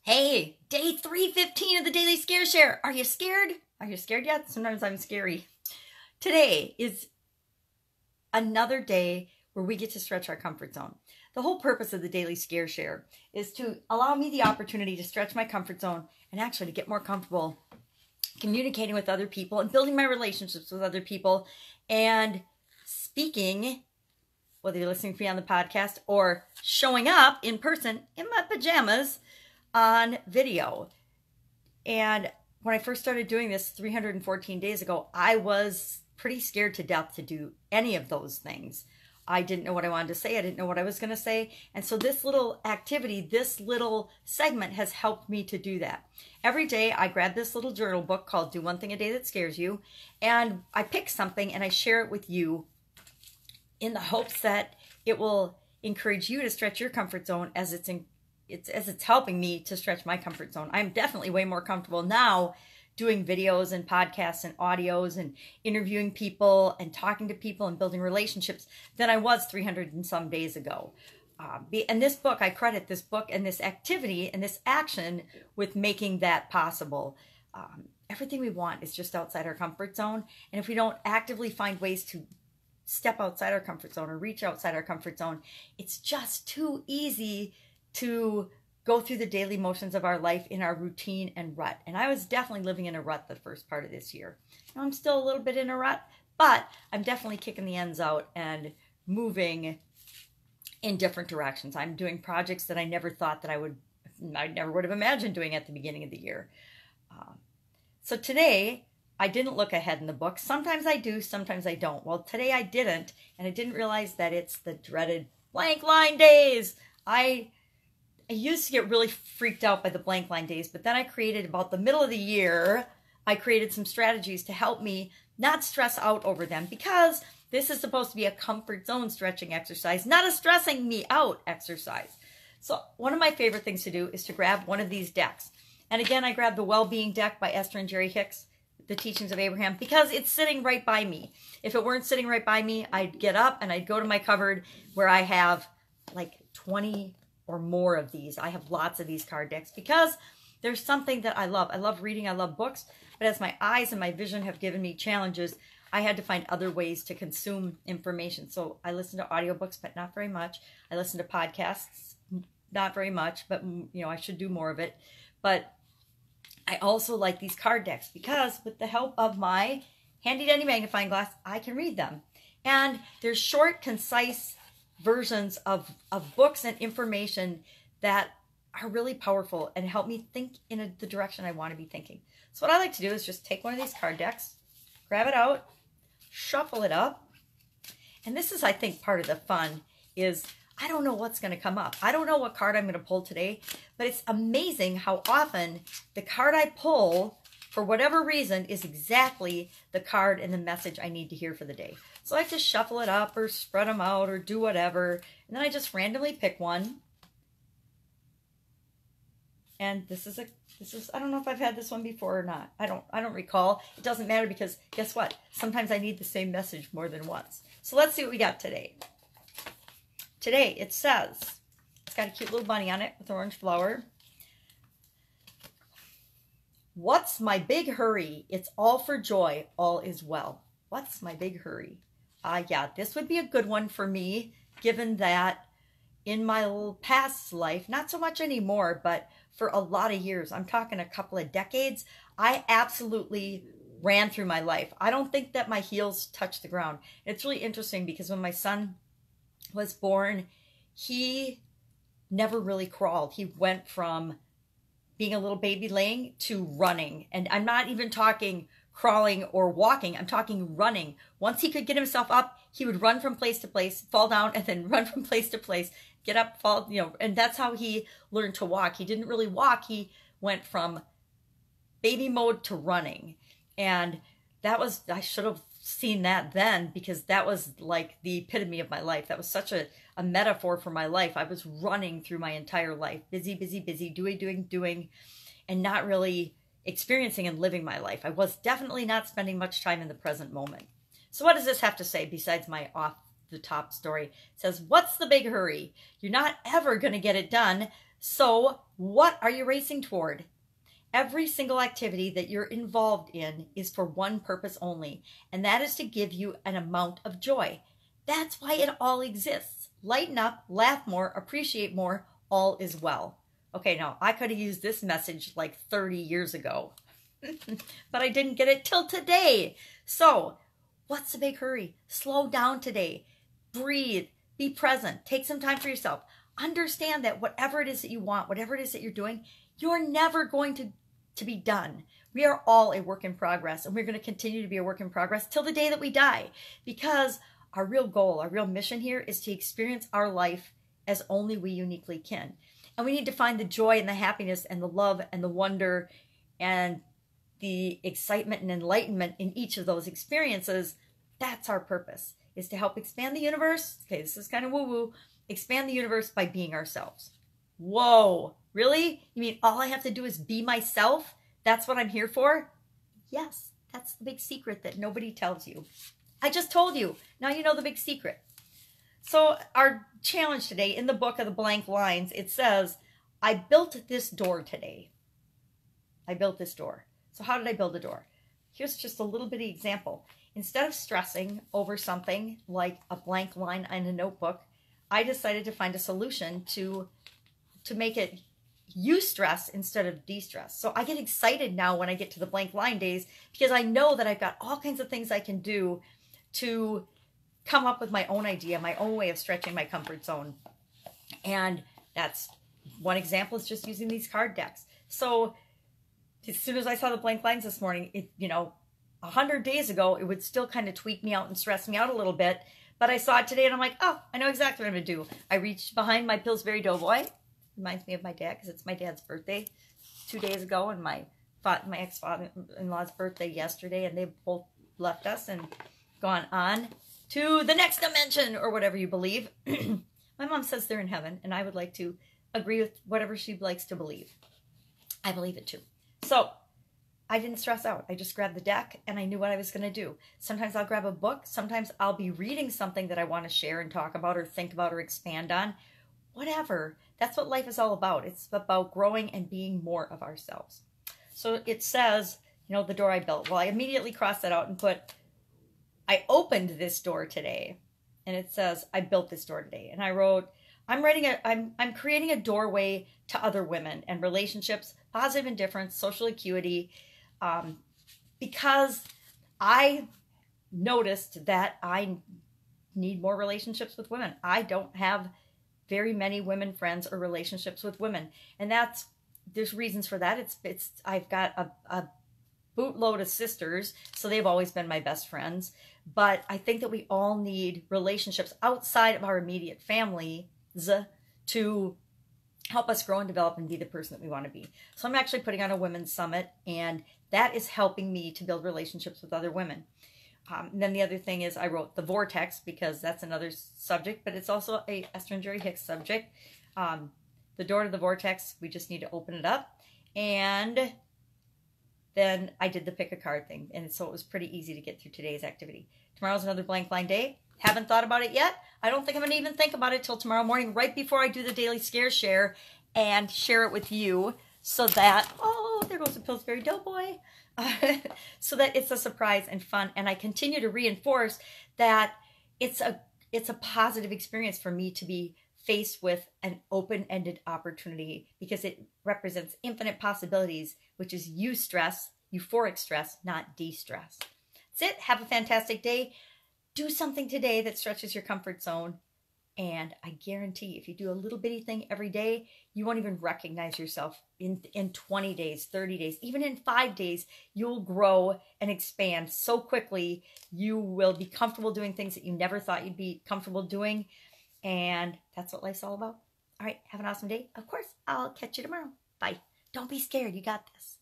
Hey, day 315 of the Daily Scare Share. Are you scared? Are you scared yet? Sometimes I'm scary. Today is another day where we get to stretch our comfort zone. The whole purpose of the Daily Scare Share is to allow me the opportunity to stretch my comfort zone and actually to get more comfortable communicating with other people and building my relationships with other people and speaking, whether you're listening to me on the podcast or showing up in person in my pajamas on video. And when I first started doing this 314 days ago, I was pretty scared to death to do any of those things. I didn't know what I wanted to say. I didn't know what I was going to say. And so this little activity, this little segment has helped me to do that. Every day I grab this little journal book called Do One Thing a Day That Scares You. And I pick something and I share it with you in the hopes that it will encourage you to stretch your comfort zone as it's helping me to stretch my comfort zone. I'm definitely way more comfortable now doing videos and podcasts and audios and interviewing people and talking to people and building relationships than I was 300 and some days ago. And this book, I credit this book and this activity and this action with making that possible. Everything we want is just outside our comfort zone. And if we don't actively find ways to step outside our comfort zone or reach outside our comfort zone, it's just too easy to go through the daily motions of our life in our routine and rut. And I was definitely living in a rut the first part of this year. Now I'm still a little bit in a rut, but I'm definitely kicking the ends out and moving in different directions. I'm doing projects that I never thought that I never would have imagined doing at the beginning of the year. So today, I didn't look ahead in the book. Sometimes I do, sometimes I don't. Well, today I didn't, and I didn't realize that it's the dreaded blank line days. I used to get really freaked out by the blank line days, but then I created, about the middle of the year, I created some strategies to help me not stress out over them, because this is supposed to be a comfort zone stretching exercise, not a stressing me out exercise. So one of my favorite things to do is to grab one of these decks. And again, I grabbed the Well-Being deck by Esther and Jerry Hicks, The Teachings of Abraham, because it's sitting right by me. If it weren't sitting right by me, I'd get up and I'd go to my cupboard where I have like 20 or more of these. I have lots of these card decks because there's something that I love. I love reading, I love books, but as my eyes and my vision have given me challenges, I had to find other ways to consume information. So I listen to audiobooks, but not very much. I listen to podcasts, not very much, but I should do more of it. But I also like these card decks because with the help of my handy dandy magnifying glass, I can read them. And they're short, concise versions of books and information that are really powerful and help me think in the direction I want to be thinking. So what I like to do is just take one of these card decks, grab it out, shuffle it up. And this is, I think, part of the fun is I don't know what's going to come up. I don't know what card I'm going to pull today, but it's amazing how often the card I pull, for whatever reason, is exactly the card and the message I need to hear for the day. So I just shuffle it up or spread them out or do whatever. And then I just randomly pick one. And this is I don't know if I've had this one before or not. I don't recall. It doesn't matter because guess what? Sometimes I need the same message more than once. So let's see what we got today. Today it says, it's got a cute little bunny on it with orange flower. What's my big hurry? It's all for joy. All is well. What's my big hurry? Yeah, this would be a good one for me, given that in my past life, not so much anymore, but for a lot of years, I'm talking a couple of decades, I absolutely ran through my life. I don't think that my heels touched the ground. It's really interesting because when my son was born, he never really crawled. He went from being a little baby laying to running. And I'm not even talking crawling or walking. I'm talking running. Once he could get himself up, he would run from place to place, fall down, and then run from place to place, get up, fall, and that's how he learned to walk. He didn't really walk. He went from baby mode to running. And that was, I should have seen that then because that was like the epitome of my life. That was such a metaphor for my life. I was running through my entire life, busy, busy, busy, doing, and not really experiencing and living my life. I was definitely not spending much time in the present moment. So what does this have to say besides my off the top story? It says, what's the big hurry? You're not ever going to get it done. So what are you racing toward? Every single activity that you're involved in is for one purpose only, and that is to give you an amount of joy. That's why it all exists. Lighten up, laugh more, appreciate more, all is well. Okay, now I could have used this message like 30 years ago, but I didn't get it till today. So what's the big hurry? Slow down today. Breathe. Be present. Take some time for yourself. Understand that whatever it is that you want, whatever it is that you're doing, you're never going to be done. We are all a work in progress, and we're going to continue to be a work in progress till the day that we die, because our real goal, our real mission here is to experience our life as only we uniquely can. And we need to find the joy and the happiness and the love and the wonder and the excitement and enlightenment in each of those experiences. That's our purpose, is to help expand the universe. Okay, this is kind of woo-woo. Expand the universe by being ourselves. Whoa, really? You mean all I have to do is be myself? That's what I'm here for? Yes, that's the big secret that nobody tells you. I just told you. Now you know the big secret. So our challenge today, in the book of the blank lines, it says, I built this door today. I built this door. So how did I build a door? Here's just a little bitty example. Instead of stressing over something like a blank line in a notebook, I decided to find a solution to make it eustress instead of de-stress. So I get excited now when I get to the blank line days, because I know that I've got all kinds of things I can do to come up with my own idea, my own way of stretching my comfort zone. And that's one example, is just using these card decks. So as soon as I saw the blank lines this morning, 100 days ago, it would still kind of tweak me out and stress me out a little bit. But I saw it today and I'm like, oh, I know exactly what I'm going to do. I reached behind my Pillsbury Doughboy. Reminds me of my dad, because it's my dad's birthday 2 days ago, and my ex-father-in-law's birthday yesterday, and they both left us and gone on to the next dimension, or whatever you believe. My mom says they're in heaven, and I would like to agree with whatever she likes to believe. I believe it too. So I didn't stress out. I just grabbed the deck, and I knew what I was going to do. Sometimes I'll grab a book. Sometimes I'll be reading something that I want to share and talk about or think about or expand on. Whatever. That's what life is all about. It's about growing and being more of ourselves. So it says, the door I built. Well, I immediately crossed that out and put, I opened this door today. And it says, I built this door today. And I wrote, I'm creating a doorway to other women and relationships, positive indifference, social acuity, because I noticed that I need more relationships with women. I don't have very many women friends or relationships with women, and there's reasons for that. I've got a bootload of sisters, so they've always been my best friends. But I think that we all need relationships outside of our immediate families to help us grow and develop and be the person that we want to be. So I'm actually putting on a women's summit, and that is helping me to build relationships with other women. And then the other thing is, I wrote the vortex, because that's another subject, but it's also a Esther and Jerry Hicks subject. The door to the vortex, we just need to open it up. And then I did the pick a card thing. And so it was pretty easy to get through today's activity. Tomorrow's another blank line day. Haven't thought about it yet. I don't think I'm going to even think about it till tomorrow morning, right before I do the daily scare share and share it with you, so that, oh, there goes the Pillsbury Doughboy. So that it's a surprise and fun. And I continue to reinforce that it's a positive experience for me to be faced with an open-ended opportunity, because it represents infinite possibilities, which is euphoric stress, not de-stress. That's it. Have a fantastic day. Do something today that stretches your comfort zone. And I guarantee if you do a little bitty thing every day, you won't even recognize yourself in 20 days, 30 days, even in 5 days. You'll grow and expand so quickly. You will be comfortable doing things that you never thought you'd be comfortable doing. And that's what life's all about. All right, have an awesome day. Of course, I'll catch you tomorrow. Bye. Don't be scared. You got this.